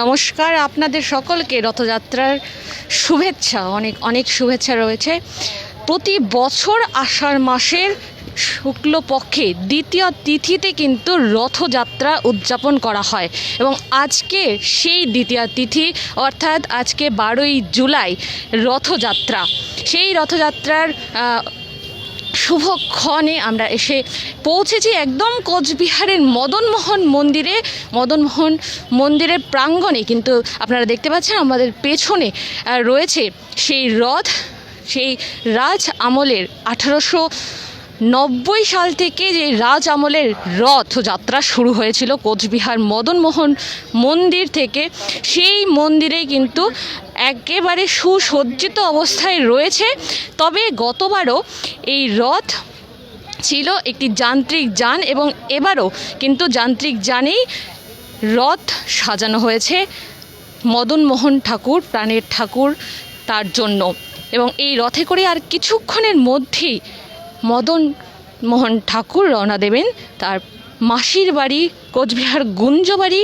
নমস্কার, আপনাদের সকলকে রথযাত্রার শুভেচ্ছা, অনেক অনেক শুভেচ্ছা রয়েছে। প্রতি বছর আষাঢ় মাসের শুক্লপক্ষে দ্বিতীয় তিথিতে কিন্তু রথযাত্রা উদযাপন করা হয় এবং আজকে সেই দ্বিতীয় তিথি, অর্থাৎ আজকে 12ই জুলাই রথযাত্রা। সেই রথযাত্রার শুভক্ষণে আমরা এসে পৌঁছেছি একদম কোচবিহারের মদনমোহন মন্দিরের প্রাঙ্গণে। কিন্তু আপনারা দেখতে পাচ্ছেন আমাদের পেছনে রয়েছে সেই রথ, সেই রাজ আমলের 1890 সাল থেকে যে রাজ আমলের রথযাত্রা শুরু হয়েছিল কোচবিহার মদনমোহন মন্দির থেকে। সেই মন্দিরেই কিন্তু একেবারে সুসজ্জিত অবস্থায় রয়েছে। তবে গতবারও এই রথ ছিল একটি যান্ত্রিক যান এবং এবারও কিন্তু যান্ত্রিক যানেই রথ সাজানো হয়েছে মদনমোহন ঠাকুর, প্রাণের ঠাকুর, তার জন্য। এবং এই রথে করে আর কিছুক্ষণের মধ্যেই মদনমোহন ঠাকুর রওনা দেবেন তার মাসির বাড়ি কোচবিহার গুঞ্জবাড়ি।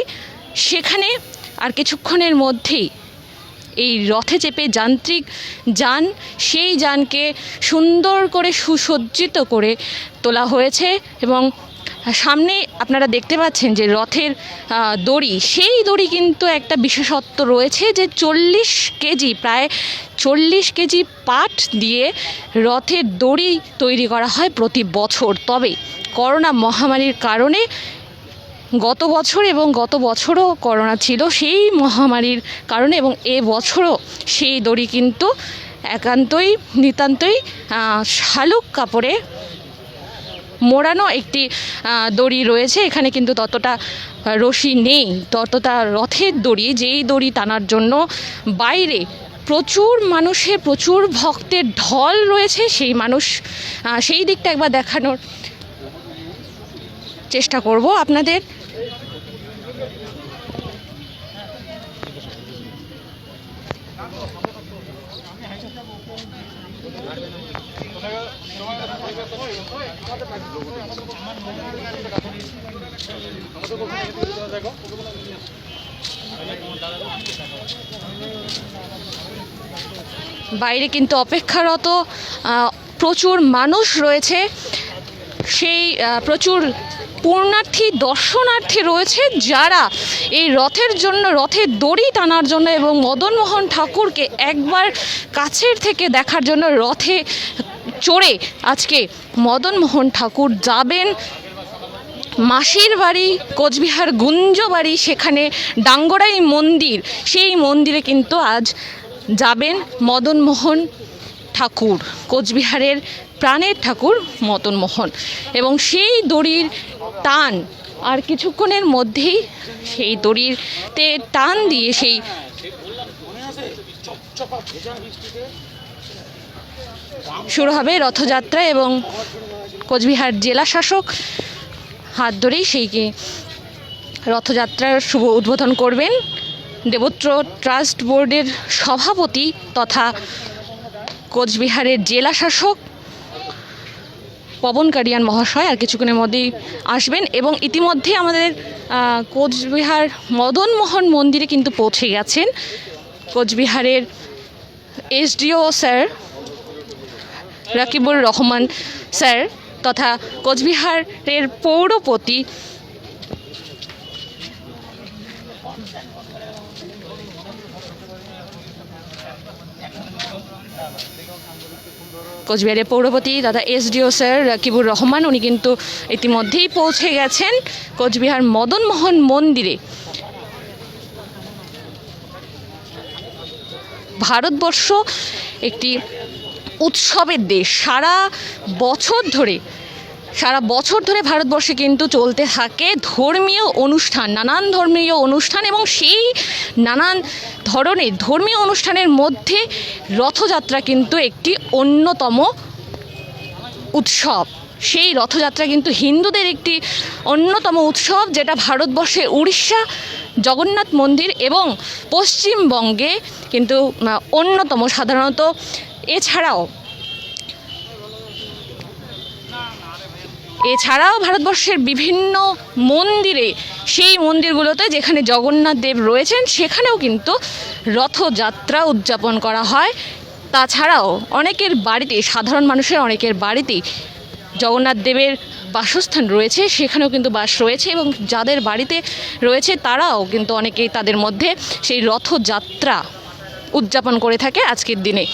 সেখানে আর কিছুক্ষণের মধ্যেই এই রথে চেপে যান্ত্রিক যান, সেই যানকে সুন্দর করে সুসজ্জিত করে তোলা হয়েছে। এবং সামনে আপনারা দেখতে পাচ্ছেন যে রথের দড়ি, সেই দড়ি কিন্তু একটা বিশেষত্ব রয়েছে যে 40 কেজি, প্রায় 40 কেজি পাট দিয়ে রথের দড়ি তৈরি করা হয় প্রতি বছর। তবে করোনা মহামারীর কারণে গত বছর এবং গত বছরও করোনা ছিল, সেই মহামারীর কারণে, এবং এবছরও সেই দড়ি কিন্তু নিতান্তই শালুক কাপড়ে মোড়ানো একটি দড়ি রয়েছে। এখানে কিন্তু ততটা রশি নেই, ততটা রথের দড়ি, যেই দড়ি টানার জন্য বাইরে প্রচুর ভক্তের ঢল রয়েছে। সেই দিকটা একবার দেখানোর চেষ্টা করব আপনাদের। বাইরে কিন্তু অপেক্ষারত প্রচুর মানুষ রয়েছে, সেই প্রচুর পূর্ণার্থী দর্শনার্থী রয়েছে যারা এই রথের দড়ি টানার জন্য এবং মদনমোহন ঠাকুরকে একবার কাছের থেকে দেখার জন্য রথে চড়ে আজকে মদনমোহন ঠাকুর যাবেন মাসির বাড়ি কোচবিহার গুঞ্জবাড়ি, সেখানে ডাঙ্গরাই মন্দির, সেই মন্দিরে কিন্তু আজ যাবেন মদনমোহন ঠাকুর, কোচবিহারের প্রাণের ঠাকুর মদনমোহন। এবং সেই দড়ির টান আর কিছুক্ষণের মধ্যেই সেই দড়িতে টান দিয়ে সেই শুরু হবে রথযাত্রা। এবং কোচবিহার জেলা শাসক হাত ধরেই সেই রথযাত্রার শুভ উদ্বোধন করবেন দেবত্র ট্রাস্ট বোর্ডের সভাপতি তথা কোচবিহারের জেলা শাসক পবন কারিয়ান মহাশয়। আর কিছুক্ষণের মধ্যেই আসবেন এবং ইতিমধ্যে আমাদের কোচবিহার মদনমোহন মন্দিরে কিন্তু পৌঁছে গেছেন কোচবিহারের SDO sir Rakibur Rahman sir তথা কোচবিহারের পৌরপতি তথা এসডিও স্যার রাকিবুর রহমান, উনি কিন্তু ইতিমধ্যেই পৌঁছে গেছেন কোচবিহার মদনমোহন মন্দিরে। ভারতবর্ষ একটি উৎসবের দেশ। সারা বছর ধরে ভারতবর্ষে কিন্তু চলতে থাকে ধর্মীয় অনুষ্ঠান, নানান ধর্মীয় অনুষ্ঠান, এবং সেই নানান ধরনের ধর্মীয় অনুষ্ঠানের মধ্যে রথযাত্রা কিন্তু একটি অন্যতম উৎসব। সেই রথযাত্রা কিন্তু হিন্দুদের একটি অন্যতম উৎসব, যেটা ভারতবর্ষে উড়িষ্যা জগন্নাথ মন্দির এবং পশ্চিমবঙ্গে কিন্তু অন্যতম সাধারণত। এছাড়াও ভারতবর্ষের বিভিন্ন মন্দিরে, সেই মন্দিরগুলোতে যেখানে জগন্নাথ দেব রয়েছেন, সেখানেও কিন্তু রথযাত্রা উদযাপন করা হয়। তাছাড়াও অনেকের বাড়িতে, সাধারণ মানুষের অনেকের বাড়িতেই জগন্নাথ দেবের বাসস্থান রয়েছে, সেখানেও কিন্তু বাস রয়েছে, এবং যাদের বাড়িতে রয়েছে তারাও কিন্তু অনেকেই তাদের মধ্যে সেই রথযাত্রা উদযাপন করে থাকে আজকের দিনে।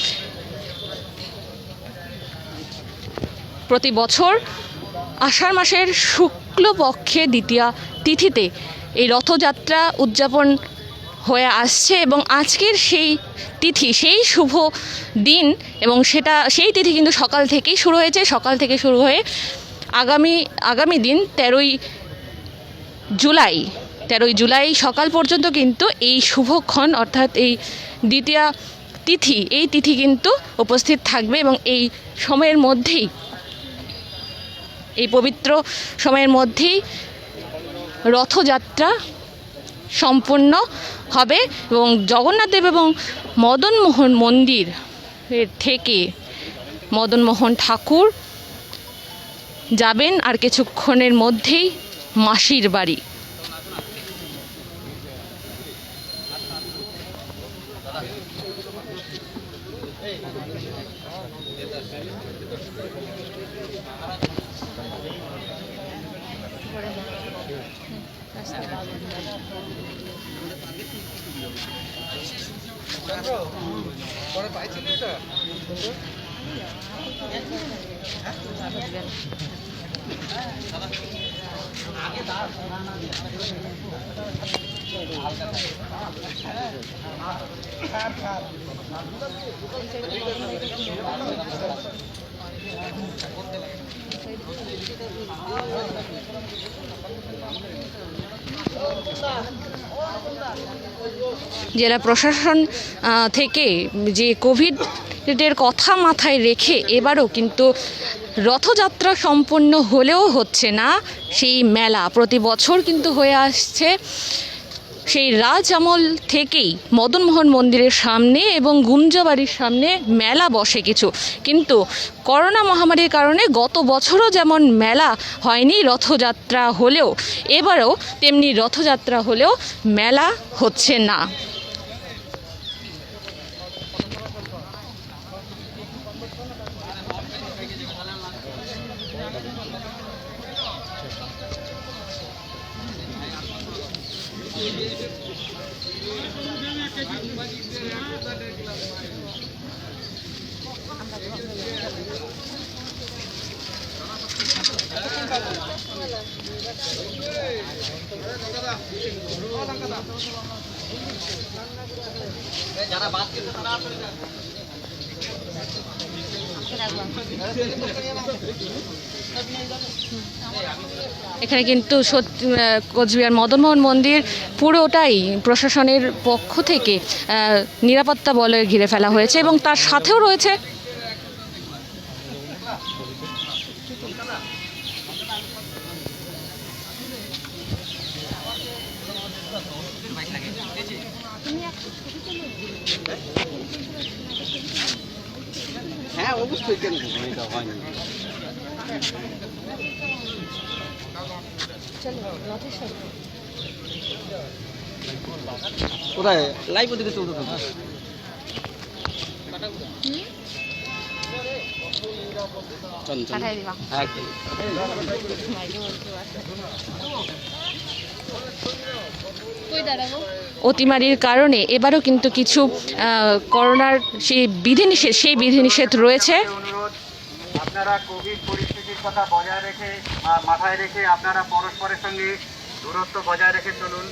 প্রতি বছর আষাঢ় মাসের শুক্লপক্ষে দ্বিতীয়া তিথিতে এই রথযাত্রা উদযাপন হয়ে আসছে, এবং আজকের সেই তিথি, সেই শুভ দিন, এবং সেই তিথি কিন্তু সকাল থেকেই শুরু হয়েছে। সকাল থেকে শুরু হয়ে আগামী দিন 13ই জুলাই সকাল পর্যন্ত কিন্তু এই শুভক্ষণ, অর্থাৎ এই দ্বিতীয়া তিথি, এই তিথি কিন্তু উপস্থিত থাকবে, এবং এই সময়ের মধ্যেই, এই পবিত্র সময়ের মধ্যেই রথযাত্রা সম্পূর্ণ হবে। এবং জগন্নাথ দেব এবং মদনমোহন মন্দির থেকে মদনমোহন ঠাকুর যাবেন আর কিছুক্ষণের মধ্যেই মাসির বাড়ি। জেলা প্রশাসন থেকে যে কোভিডের কথা মাথায় রেখে এবারও কিন্তু রথযাত্রা সম্পন্ন হলেও হচ্ছে না সেই মেলা। প্রতি বছর কিন্তু হয়ে আসছে সেই রাজ আমল থেকেই মদনমোহন মন্দিরের সামনে এবং গুঞ্জাবাড়ির সামনে মেলা বসে কিছু, কিন্তু করোনা মহামারীর কারণে গত বছরও যেমন মেলা হয়নি, রথযাত্রা হলেও এবারও তেমনি রথযাত্রা হলেও মেলা হচ্ছে না। এখানে কিন্তু কোচবিহার মদনমোহন মন্দির পুরোটাই প্রশাসনের পক্ষ থেকে নিরাপত্তা বলয়ে ঘিরে ফেলা হয়েছে, এবং তার সাথেও রয়েছে কোথায় লাইভ ওদিকে চলতে থাকবে। অতিমারির কারণে এবারও কিন্তু কিছু করোনার সেই বিধিনিষেধ রয়েছে। আপনারা কোভিড পরিস্থিতির কথা বজায় রেখে মাথায় রেখে আপনারা পরস্পরের সঙ্গে দূরত্ব বজায় রেখে চলুন।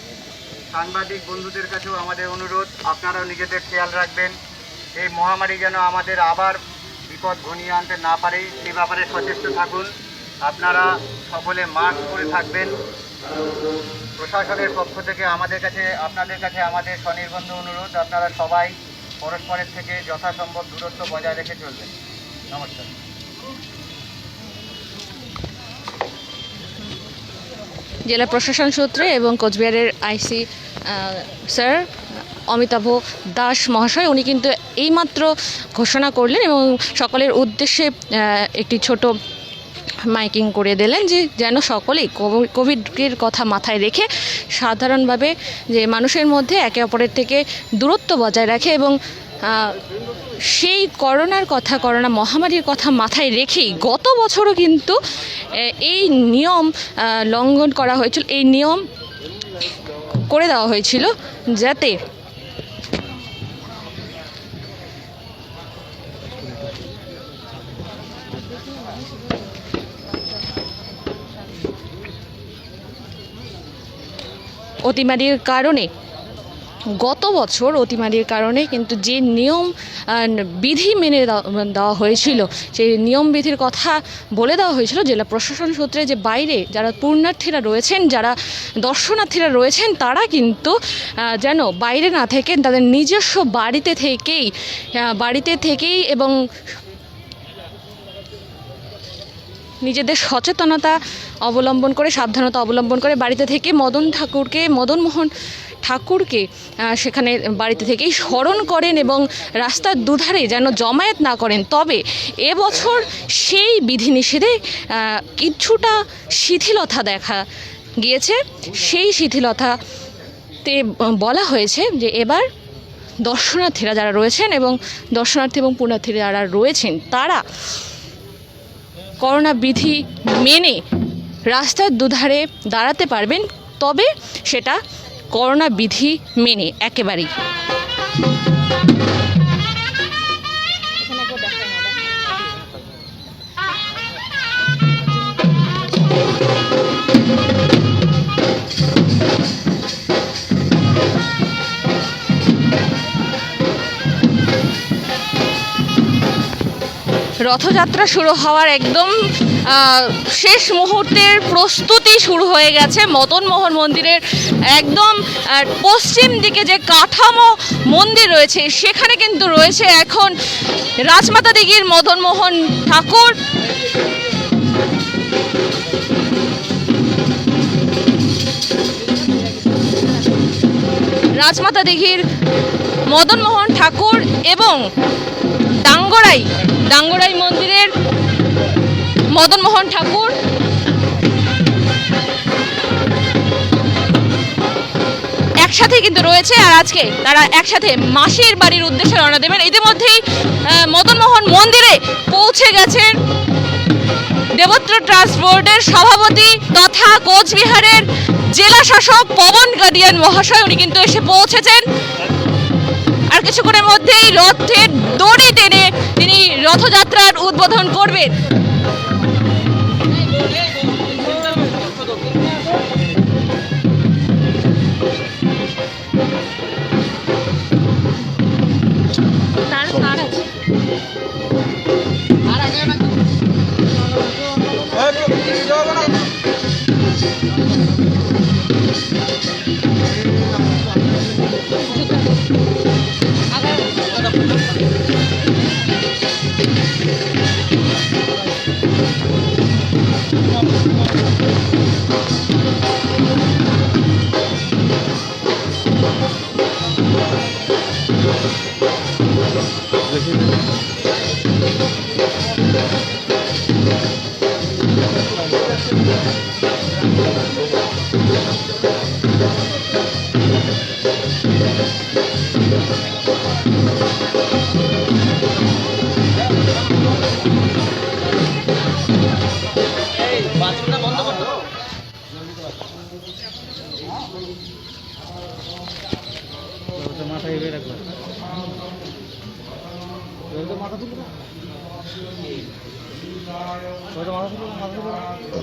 সাংবাদিক বন্ধুদের কাছেও আমাদের অনুরোধ, আপনারাও নিজেদের খেয়াল রাখবেন। এই মহামারী যেন আমাদের আবার বিপদ ঘনিয়ে আনতে না পারে সে ব্যাপারে সচেষ্ট থাকুন। আপনারা সকলে মাস্ক পরে থাকবেন। প্রশাসনের পক্ষ থেকে আপনাদের কাছে আমাদের স্বনির্বন্ধ অনুরোধ, আপনারা সবাই পরস্পরের থেকে যথাসম্ভব দূরত্ব বজায় রেখে চলবেন। নমস্কার। জেলা প্রশাসন সূত্রে এবং কোচবিহারের আইসি স্যার অমিতাভ দাস মহাশয় উনি কিন্তু এইমাত্র ঘোষণা করলেন এবং সকলের উদ্দেশ্যে একটি ছোট মাইকিং করে দিলেন যে যেন সকলেই কোভিডের কথা মাথায় রেখে সাধারণভাবে যে মানুষের মধ্যে একে অপরের থেকে দূরত্ব বজায় রাখে এবং সেই করোনা মহামারীর কথা মাথায় রেখেই গত বছরও কিন্তু এই নিয়ম লঙ্ঘন করা হয়েছিল, এই নিয়ম করে দেওয়া হয়েছিল যাতে অতিমারির কারণে গত বছর অতিমারির কারণে কিন্তু যে নিয়ম বিধি মেনে দেওয়া হয়েছিল সেই নিয়ম বিধির কথা বলে দেওয়া হয়েছিল জেলা প্রশাসন সূত্রে যে বাইরে যারা পুণ্যার্থীরা রয়েছেন, যারা দর্শনার্থীরা রয়েছেন তারা কিন্তু যেন বাইরে না থেকে তাদের নিজস্ব বাড়িতে থেকেই এবং নিজেদের সচেতনতা অবলম্বন করে সাবধানতা অবলম্বন করে বাড়িতে থেকে মদনমোহন ঠাকুরকে সেখানে বাড়িতে থেকেই স্মরণ করেন এবং রাস্তার দুধারে যেন জমায়েত না করেন। তবে এবছর সেই বিধিনিষেধে কিছুটা শিথিলতা দেখা গিয়েছে। সেই শিথিলতাতে বলা হয়েছে যে এবার দর্শনার্থীরা যারা রয়েছেন এবং পুণ্যার্থীরা যারা রয়েছেন তারা করোনা বিধি মেনে রাস্তার দুধারে দাঁড়াতে পারবেন, তবে সেটা করোনা বিধি মেনে একেবারেই। রথযাত্রা শুরু হওয়ার একদম শেষ মুহূর্তের প্রস্তুতি শুরু হয়ে গেছে মদনমোহন মন্দিরের একদম পশ্চিম দিকে যে কাঠামো মন্দির রয়েছে সেখানে কিন্তু রয়েছে এখন রাজমাতা দিঘির মদনমোহন ঠাকুর। রাজমাতা দিঘির মদনমোহন ঠাকুর এবং ডাঙ্গরাই মন্দিরের মদনমোহন ঠাকুর একসাথে কিন্তু রয়েছে আর আজকে তারা একসাথে মাসির বাড়ির উদ্দেশ্যে রওনা দেবেন। ইতিমধ্যেই মদনমোহন মন্দিরে পৌঁছে গেছেন দেবত্র ট্রাস্ট বোর্ডের সভাপতি তথা কোচবিহারের জেলা শাসক পবন গাদিয়ান মহাশয়, উনি কিন্তু এসে পৌঁছেছেন। আর কিছুক্ষণের মধ্যেই রথের দড়ি টেনে তিনি রথযাত্রার উদ্বোধন করবেন।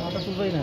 মাথা তুলবেই না।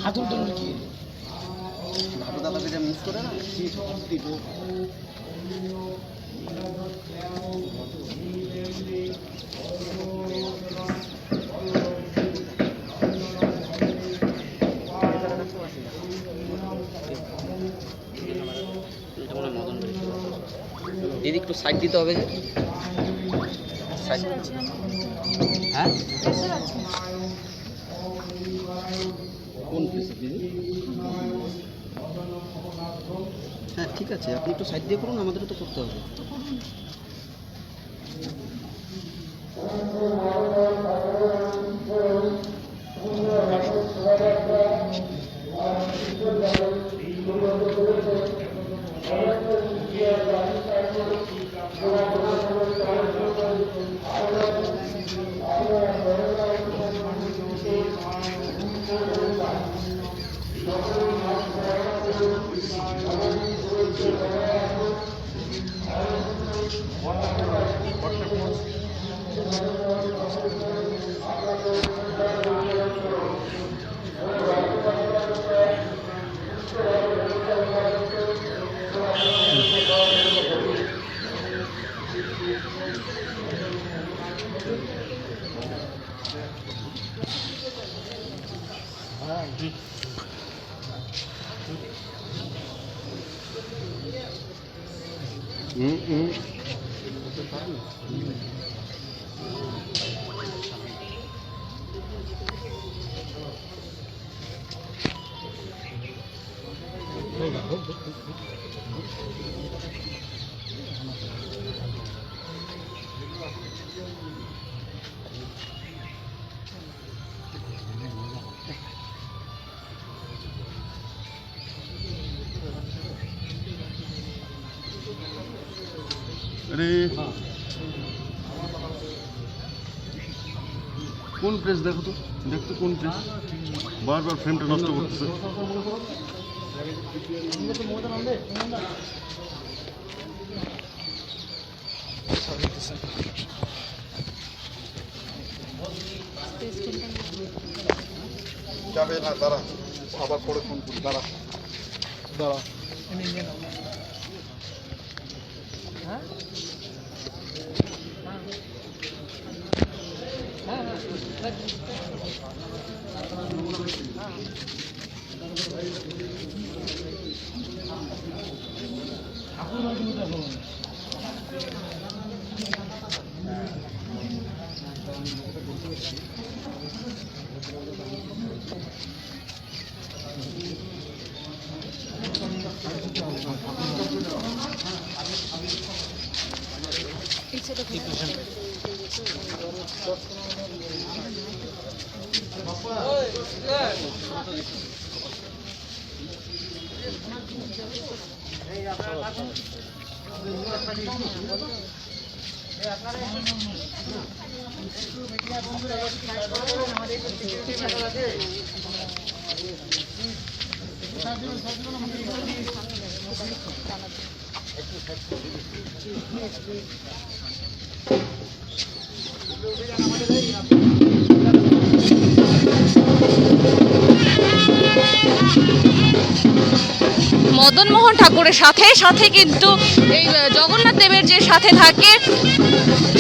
হাতুর দণ্ড কি ভালো দাদাকে যে মিস করে না দিদি একটু সাইড দিতে হবে যে সাইড হ্যাঁ কোন প্লেসে দিদি হ্যাঁ ঠিক আছে আপনি একটু সাইড দিয়ে করুন আমাদেরও তো করতে হবে কোন প্রেস দেখো তো দেখতে কোন প্রেস বারবার ফ্রেমটা নষ্ট করতেছে যাবে না দাঁড়া আবার পরে ফোন করি দাঁড়া দাঁড়া মদনমোহন ঠাকুরের সাথে সাথে কিন্তু এই জগন্নাথ দেবের যে সাথে থাকে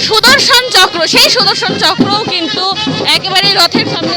সুদর্শন চক্র, সেই সুদর্শন চক্রও কিন্তু একেবারে রথের সামনে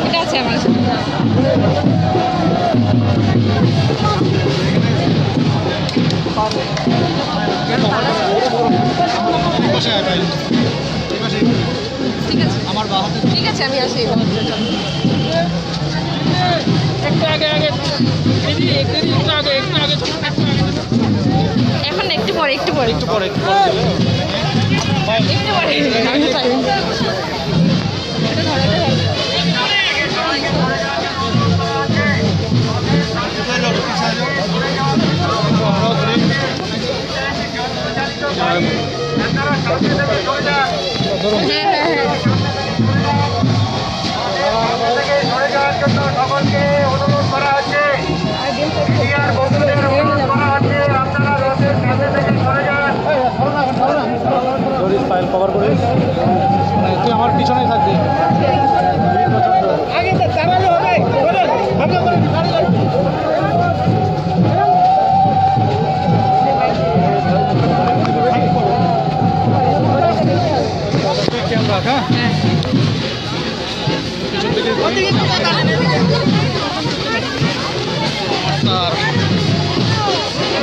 ঠিক আছে আমার ঠিক আছে আমার বাহাতে ঠিক আছে আমি আসি এখন একটু পরে একটু পরে একটু পরে একটু পরে আমি পারি এটা ধরাতে হবে সকলকে অনুরোধ করা হচ্ছে মিডিয়ার বন্ধুদের অনুরোধ করা হচ্ছে আপনারা রথের সামনে থেকে সরে যান। ফাইল কভার করে তুই আমার পিছনেই থাকবি আগে দাঁড়ালে হবে ক্যামেরা হ্যাঁ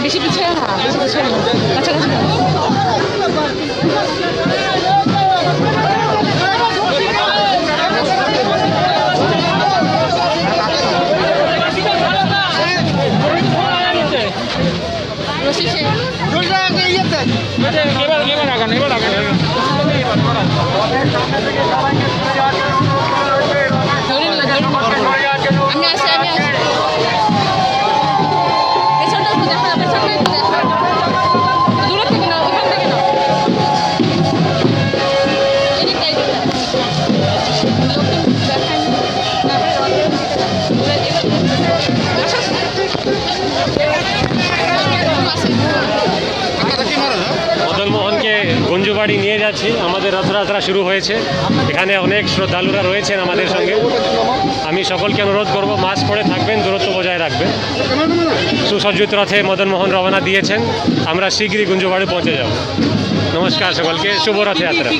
বেশি পিছিয়ে না বেশি পিছিয়ে না কাছাকাছি আমি আসি আমি আসি পেছনটা একটু দেখা পেছনটা একটু দেখা দূরে থেকে না ওখান থেকে না এদিকটা এদিকটা লোকজন দেখান মদন মোহনকে গঞ্জুবাড়ি নিয়ে যাচ্ছি। আমাদের রথযাত্রা শুরু হয়েছে, এখানে অনেক শ্রদ্ধালুরা রয়েছেন আমাদের সঙ্গে। আমি সকলকে অনুরোধ করব মাস্ক পরে থাকবেন, দূরত্ব বজায় রাখবেন। সুসজ্জিত রথে মদন মোহন রওনা দিয়েছেন, আমরা শীঘ্রই গুঞ্জুবাড়ি পৌঁছে যাব। নমস্কার সকলকে, শুভ রথযাত্রা।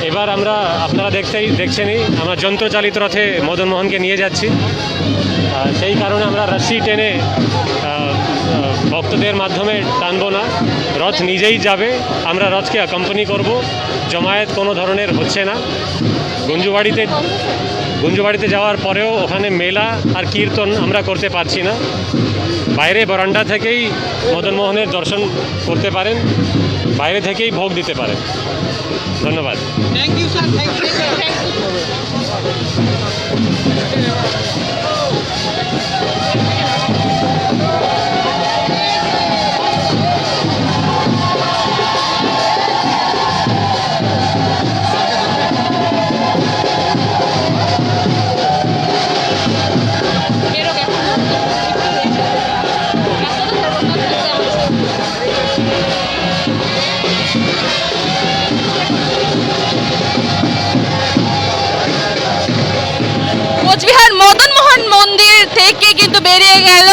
এবার আমরা আপনারা দেখছেনই আমরা যন্ত্রচালিত রথে মদন মোহনকে নিয়ে যাচ্ছি। সেই কারণে আমরা রশ্মি টেনে ভক্তদের মাধ্যমে টানবো না, রথ নিজেই যাবে। আমরা রথকে অ্যাকম্পানি করব, জমায়েত কোনো ধরনের হচ্ছে না। গুঞ্জুবাড়িতে যাওয়ার পরেও ওখানে মেলা আর কীর্তন আমরা করতে পারছি না। বাইরে বারান্দা থেকেই মদন মোহনের দর্শন করতে পারেন, বাইরে থেকেই ভোগ দিতে পারেন। ধন্যবাদ। Thank you sir, thank you sir. Coochbehar Madan Mohan মন্দির থেকে কিন্তু বেরিয়ে গেল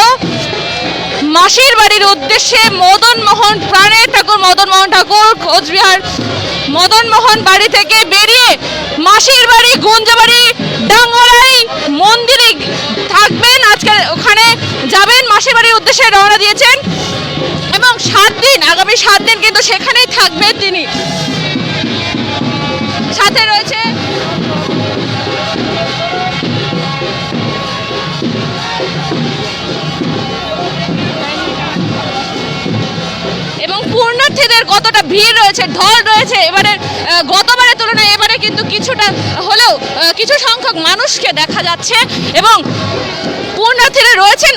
মাসির বাড়ির উদ্দেশ্যে মদন মোহন, প্রাণের ঠাকুর মদন মোহন ঠাকুর। কোচবিহার মদন মোহন বাড়ি থেকে বেরিয়ে মাসির বাড়ি গুঞ্জবাড়ি ডাঙ্গরাই মন্দিরে থাকবেন, আজকে ওখানে যাবেন, মাসির বাড়ির উদ্দেশ্যে রওনা দিয়েছেন এবং 7 দিন, আগামী 7 দিন কিন্তু সেখানেই থাকবেন তিনি। সাথে রয়েছে এবং পূর্ণার্থী পুণ্যার্থীদের কতটা ভিড় রয়েছে, ঢল রয়েছে এবারে গতবারের তুলনায় এবারে কিন্তু কিছুটা হলেও কিছু সংখ্যক মানুষকে দেখা যাচ্ছে এবং পুণ্যার্থীরা রয়েছেন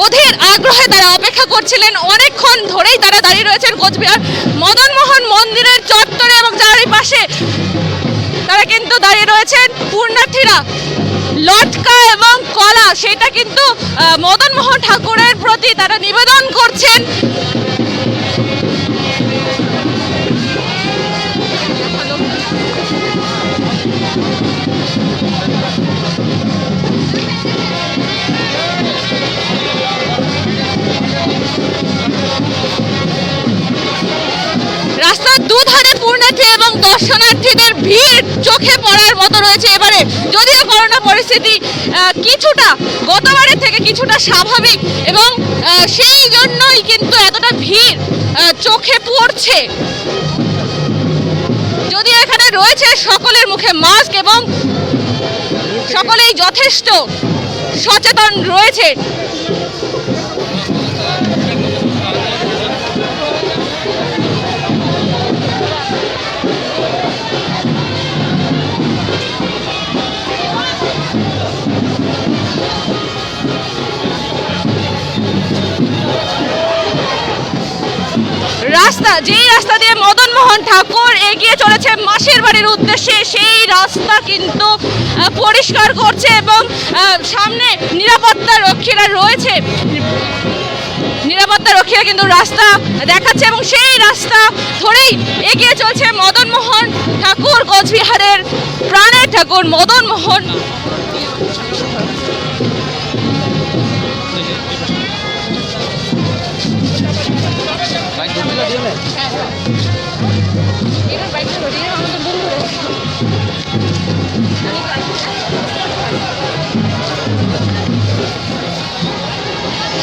অধীর আগ্রহে, তারা অপেক্ষা করছিলেন, অনেকক্ষণ ধরেই তারা দাঁড়িয়ে রয়েছেন কোচবিহার মদন মোহন মন্দিরের চত্বরে এবং চারিপাশে তারা কিন্তু দাঁড়িয়ে রয়েছেন। পুণ্যার্থীরা লটকা এবং কলা সেটা কিন্তু মদন মোহন ঠাকুরের প্রতি তারা নিবেদন করছেন। রাস্তার দুধারে পুণ্যার্থী এবং দর্শনার্থীদের ভিড় চোখে পড়ার মতো রয়েছে এবারে, যদিও করোনা পরিস্থিতি কিছুটা গতবারের থেকে কিছুটা স্বাভাবিক এবং সেই জন্যই কিন্তু এতটা ভিড় চোখে পড়ছে। যদিও এখানে রয়েছে সকলের মুখে মাস্ক এবং সকলেই যথেষ্ট সচেতন রয়েছে। যেই রাস্তা দিয়ে মদন মোহন ঠাকুর এগিয়ে চলেছে মাসির বাড়ির উদ্দেশ্যে, সেই রাস্তা কিন্তু পরিষ্কার করছে এবং সামনে নিরাপত্তা রক্ষীরা রয়েছে, নিরাপত্তা রক্ষীরা কিন্তু রাস্তা দেখাচ্ছে এবং সেই রাস্তা ধরেই এগিয়ে চলছে মদন মোহন ঠাকুর, কোচবিহারের প্রাণের ঠাকুর মদন মোহন।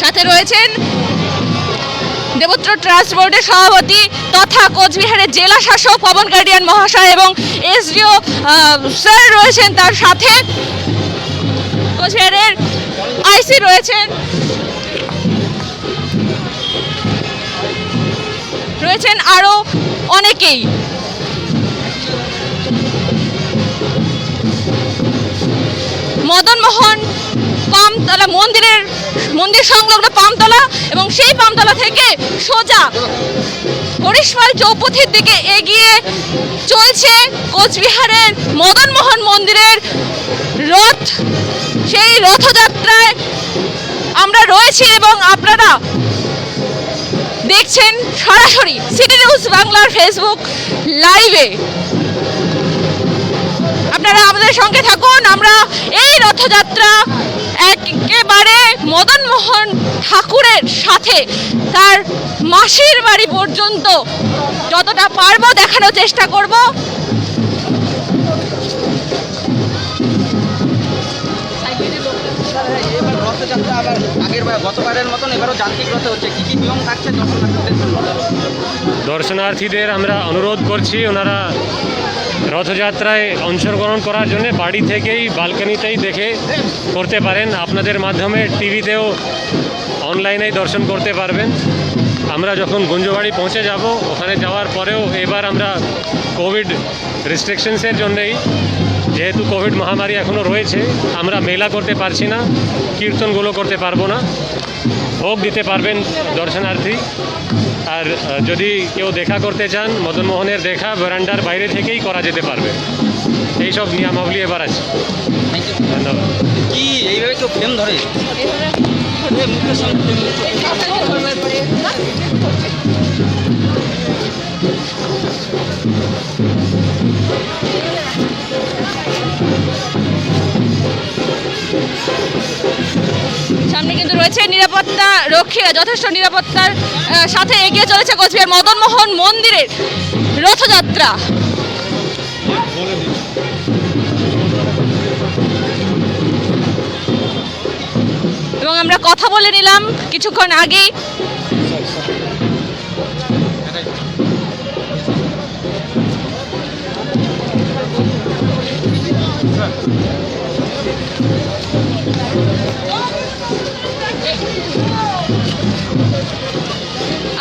সাথে রয়েছেন দেবত্র ট্রাস্ট বোর্ডের সভাপতি তথা কোচবিহারের জেলা শাসক পবন গার্ডিয়ান মহাশয় এবং এসডিও স্যার রয়েছেন, তার সাথে কোচবিহারের আইসি রয়েছেন, আরো অনেকেই। মদন মোহন পামতলা মন্দির সংলগ্ন পামতলা এবং সেই পামতলা থেকে সোজা হরিশমাল চৌপথির দিকে এগিয়ে চলছে কোচবিহারের মদন মোহন মন্দিরের রথ। সেই রথযাত্রায় আমরা রয়েছি এবং আপনারা দেখছেন সরাসরি সিটি নিউজ বাংলার ফেসবুক লাইভে। আপনারা আমাদের সঙ্গে থাকুন, আমরা এই রথযাত্রা একেবারে মদন মোহন ঠাকুরের সাথে তার মাসির বাড়ি পর্যন্ত যতটা পারবো দেখানোর চেষ্টা করব। রথযাত্রা আবার গতবারের মতন এবারও যান্ত্রিক রথে হচ্ছে, কি কি নিয়ম থাকছে দর্শনার্থীদের আমরা অনুরোধ করছি ওনারা রথযাত্রায় অংশগ্রহণ করার জন্য বাড়ি থেকেই বালকনিতেই দেখে করতে পারেন। আপনাদের মাধ্যমে টিভিতেও অনলাইনেই দর্শন করতে পারবেন। আমরা যখন গুঞ্জবাড়ি পৌঁছে যাব, ওখানে যাওয়ার পরেও এবার আমরা কোভিড রেস্ট্রিকশনসের জন্যেই, যেহেতু কোভিড মহামারী এখনও রয়েছে, আমরা মেলা করতে পারছি না, কীর্তনগুলো করতে পারবো না। ভোগ দিতে পারবেন দর্শনার্থী। আর যদি কেউ দেখা করতে চান, মদন মোহনের দেখা বারান্দার বাইরে থেকেই করা যেতে পারবে। এইসব নিয়মাবলী এবার আছে। ধন্যবাদ। কি এইভাবে কেউ ফ্রেম ধরে? সামনে কিন্তু রয়েছে নিরাপত্তা রক্ষীরা, যথেষ্ট নিরাপত্তার সাথে এগিয়ে চলেছে কোচবিহার মদন মোহন মন্দিরের রথযাত্রা। এবং আমরা কথা বলে নিলাম কিছুক্ষণ আগেই।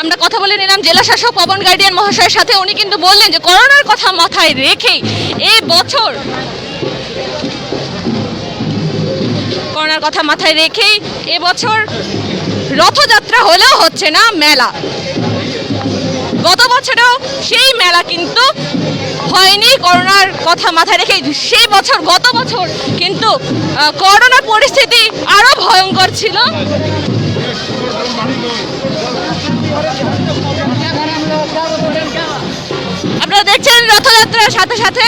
আমরা কথা বলে নিলাম জেলা শাসক পবন গার্ডিয়ান মহাশয়ের সাথে। উনি কিন্তু বললেন যে করোনার কথা মাথায় রেখেই এই বছর করোনার কথা মাথায় রেখেই এবছর রথযাত্রা হলেও হচ্ছে না মেলা। গত বছরেও সেই মেলা কিন্তু হয়নি করোনার কথা মাথায় রেখে। সেই বছর গত বছর কিন্তু করোনার পরিস্থিতি আরো ভয়ঙ্কর ছিল। আপনারা দেখছেন রথযাত্রার সাথে সাথে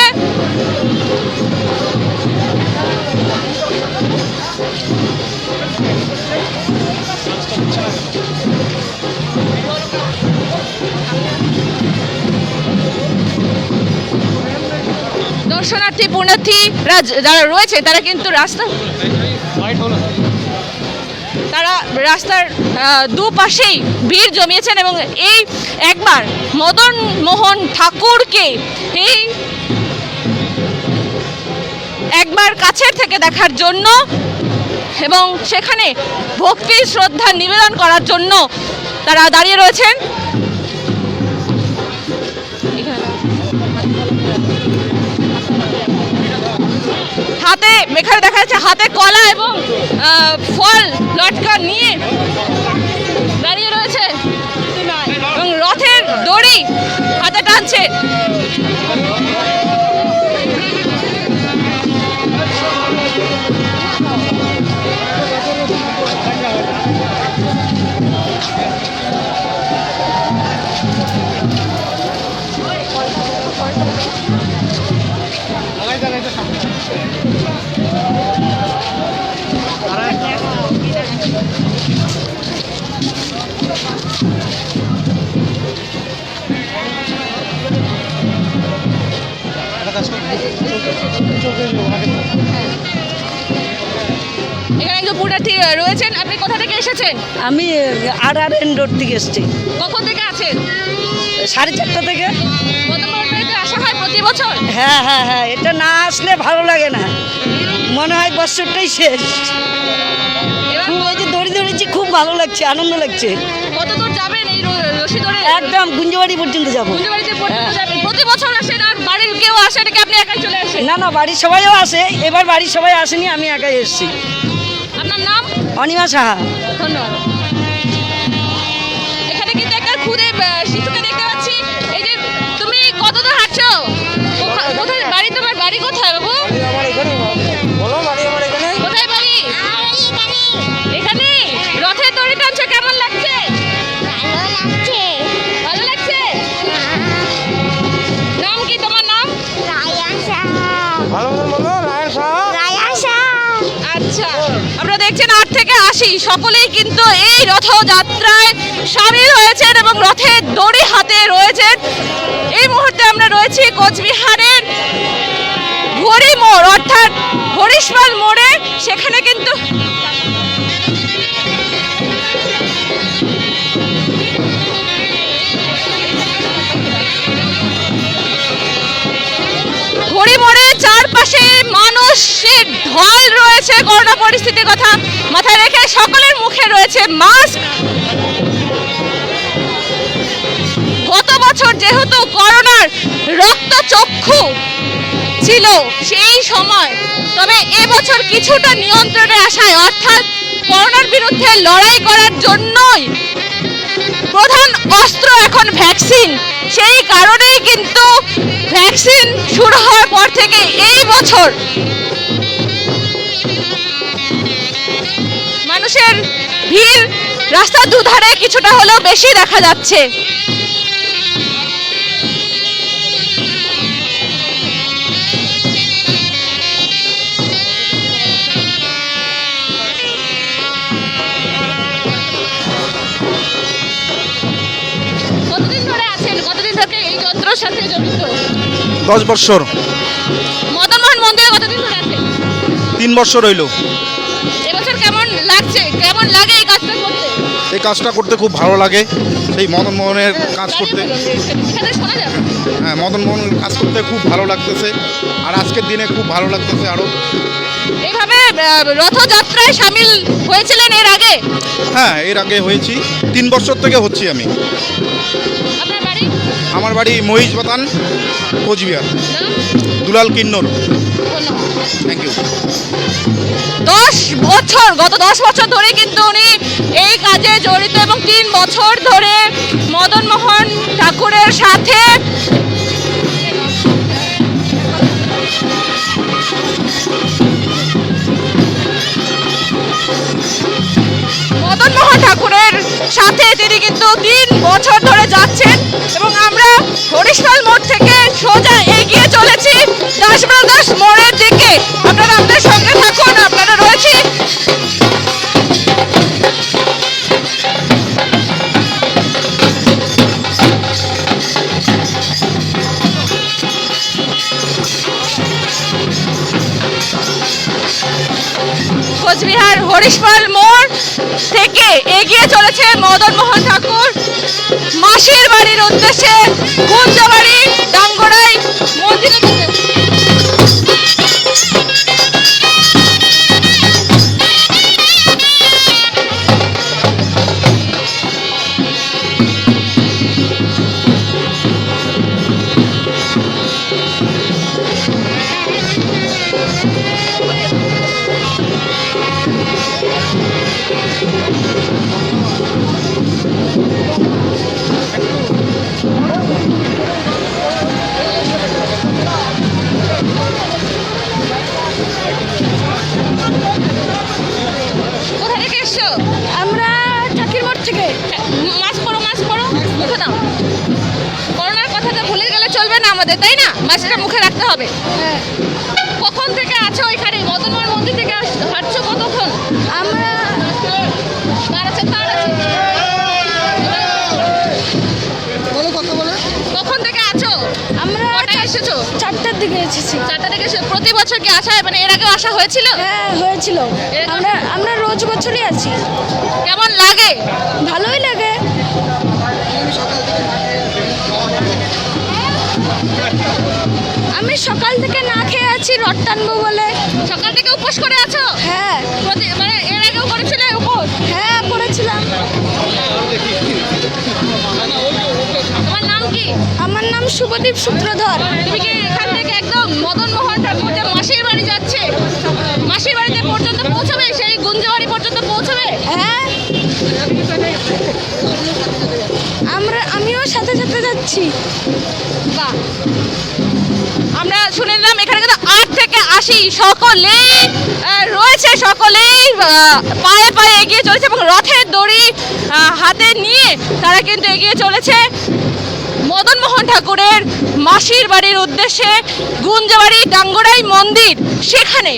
দর্শনার্থী পুণ্যার্থীরা যারা রয়েছে তারা কিন্তু রাস্তার দুপাশেই ভিড় জমিয়েছেন এবং এই একবার মদন মোহন ঠাকুরকে এই একবার কাছের থেকে দেখার জন্য এবং সেখানে ভক্তি শ্রদ্ধা নিবেদন করার জন্য তারা দাঁড়িয়ে রয়েছেন। হাতে এখানে দেখা যাচ্ছে হাতে কলা এবং ফল লটকা নিয়ে দাঁড়িয়ে রয়েছে এবং রথের দড়ি হাতে টানছে। এখানে একজন পুণ্যার্থী রয়েছেন। আপনি কোথা থেকে এসেছেন? আমি RRN রোড থেকে এসেছি, কখন থেকে আছেন? 4:30 থেকে। মদনমোহনবাড়িতে আসা হয় প্রতি বছর? হ্যাঁ হ্যাঁ হ্যাঁ, এটা না আসলে ভালো লাগে না, মনে হয় বছরটাই শেষ। খুব এই যে দড়ি ধরেছি, খুব ভালো লাগছে, আনন্দ লাগছে। কত দূর যাবেন এই রশি ধরে? একদম গুঞ্জবাড়ি পর্যন্ত যাবো। গুঞ্জবাড়িতে পর্যন্ত যাবেন? প্রতি বছর আসেন আর বাড়ির কেউ আসে নাকি আপনি একাই চলে আসেন? না না, বাড়ির সবাইও আসে, এবার বাড়ির সবাই আসেনি, আমি একাই এসেছি। আপনার নাম? অনিমা সাহা। ধন্যবাদ। এখানে কিন্তু একটা খুদে শিশুকে দেখতে পাচ্ছি। এই যে তুমি কত দূর হাঁটছো? কোথায় বাড়ি? তোমার বাড়ি কোথায় বাবু? কোথায় বাড়ি? এখানে। রথের দড়ি টানছো, কেমন লাগছে? ভালো লাগছে। নাম কি তোমার? নাম? আচ্ছা, আপনারা দেখছেন 8 থেকে 80 সকলেই কিন্তু এই রথযাত্রায় সামিল হয়েছেন এবং রথের দড়ি হাতে রয়েছেন। এই মুহূর্তে আমরা রয়েছি কোচবিহারের ঘড়ি মোড় অর্থাৎ হরিশপাল মোড়ে। সেখানে কিন্তু ঘড়ি মোড়ে চারপাশে মানুষের ঢল রয়েছে। করোনা পরিস্থিতির কথা মাথায় রেখে সকলের মুখে রয়েছে মাস্ক। গত বছর যেহেতু করোনার রক্তচক্ষু ছিল সেই সময়, তবে এবছর কিছুটা নিয়ন্ত্রণে আসায় অর্থাৎ করোনার বিরুদ্ধে লড়াই করার জন্যই প্রধান অস্ত্র এখন ভ্যাকসিন। সেই কারণেই কিন্তু ভ্যাকসিন শুরু হওয়ার পর থেকে এই বছর মানুষের ভিড় রাস্তার দুধারে কিছুটা হলেও বেশি দেখা যাচ্ছে। কতদিন ধরে আছেন? কতদিন থেকে এই যন্ত্রের সাথে জড়িত? 10 বছর। মদনমোহন মন্দিরে কতদিন ধরে আছেন? 3 বছর হইল। এবছর কেমন লাগছে? কেমন লাগে এই কাজটা করতে? এই কাজটা করতে খুব ভালো লাগে, সেই মদন মোহনের কাজ করতে। এখানে শোনা যাবে। হ্যাঁ, মদন মোহনের কাজ করতে খুব ভালো লাগতেছে, আর আজকের দিনে খুব ভালো লাগতেছে আরও। এইভাবে রথযাত্রায় সামিল হয়েছিলেন এর আগে? হ্যাঁ, এর আগে হয়েছি, 3 বছর থেকে হচ্ছি আমি। আপনার বাড়ি? আমার বাড়ি মহিষ বাতান, কোচবিহার, নাম? দুলাল কিন্নর। ধন্যবাদ। Thank you. গত 10 বছর ধরে কিন্তু উনি এই কাজে জড়িত এবং 3 বছর ধরে মদন মোহন ঠাকুরের সাথে তিনি কিন্তু 3 বছর ধরে যাচ্ছেন এবং আমরা হরিশপাল মোড় থেকে সোজা এগিয়ে চলেছি দাস ব্রাদার্স মোড়ের দিকে। আপনারা আমাদের সঙ্গে থাকুন, আপনারা রয়েছি। কোচবিহার হরিশপাল মোড় থেকে এগিয়ে চলেছে মদন মোহন ঠাকুর মাসির বাড়ির উদ্দেশ্যে গুঞ্জবাড়ি ডাঙ্গরাই মন্দিরের দিকে। কোথা থেকে এসছো? আমরা ঠাকির মোড় থেকে। মাস্ক পরো, মাস্ক পরো, মুখে দাও। করোনার কথাটা ভুলে গেলে চলবে না আমাদের, তাই না? মাস্কটা মুখে রাখতে হবে। হ্যাঁ, কখন থেকে আছো এখানে মদন মোহন মন্দির থেকে হাঁটছো কতক্ষণ? আমরা তার আছে, তার আছে। কখন থেকে আছো? আমরা কটায় এসেছো? 4টার দিকে এসেছি। 4টা থেকে প্রতি বছর কি আসা হয়? মানে এর আগেও আসা হয়েছিল? হ্যাঁ, হয়েছিল। আমরা রোজ বছরই আছি। কেমন লাগে? ভালোই লাগে। আমি সকাল থেকে না খেয়ে আছি রথ টানবো বলে। সকাল থেকে উপোস করে আছো? হ্যাঁ, মানে এর আগেও করেছিলে উপোস? হ্যাঁ করেছিলাম। তোমার নাম কি? আমার নাম শুভদীপ সূত্রধর। তুমি কি এখান থেকে একদম মদন মোহন ঠাকুর যে মাসির বাড়ি যাচ্ছে, মাসির বাড়িতে পর্যন্ত পৌঁছবে? সেই গুঞ্জবাড়ি পর্যন্ত পৌঁছবে? হ্যাঁ, আমিও সাথে সাথে যাচ্ছি। বাহ, আমরা শুনে নিলাম এখানে কিন্তু 8 থেকে 80 সকলেই রয়েছে, সকলেই পায়ে পায়ে এগিয়ে চলেছে এবং রথের দড়ি হাতে নিয়ে তারা কিন্তু এগিয়ে চলেছে মদন মোহন ঠাকুরের মাসির বাড়ির উদ্দেশ্যে গুঞ্জবাড়ি ডাঙ্গরাই মন্দির সেখানে।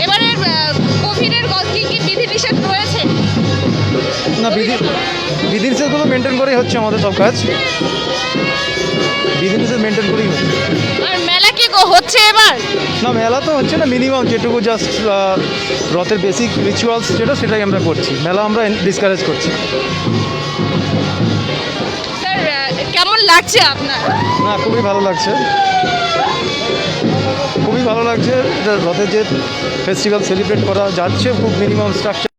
এবারে কোভিডের কি কি বিধিনিষেধ রয়েছে? না, বিধিনিষেধগুলো মেনটেন করেই হচ্ছে আমাদের সব কাজ। বিধিনিষেধ মেনটেন করেই হচ্ছে। আর মেলা কি হচ্ছে এবার? না, মেলা তো হচ্ছে না, মিনিমাম যেটুকু জাস্ট রথের বেসিক রিচুয়ালস যেটা সেটাই আমরা করছি। মেলা আমরা ডিসকারেজ করছি। স্যার কেমন লাগছে আপনার? না, খুবই ভালো লাগছে, খুবই ভালো লাগছে। রথের যে ফেস্টিভ্যাল সেলিব্রেট করা যাচ্ছে খুব মিনিমাম স্ট্রাকচার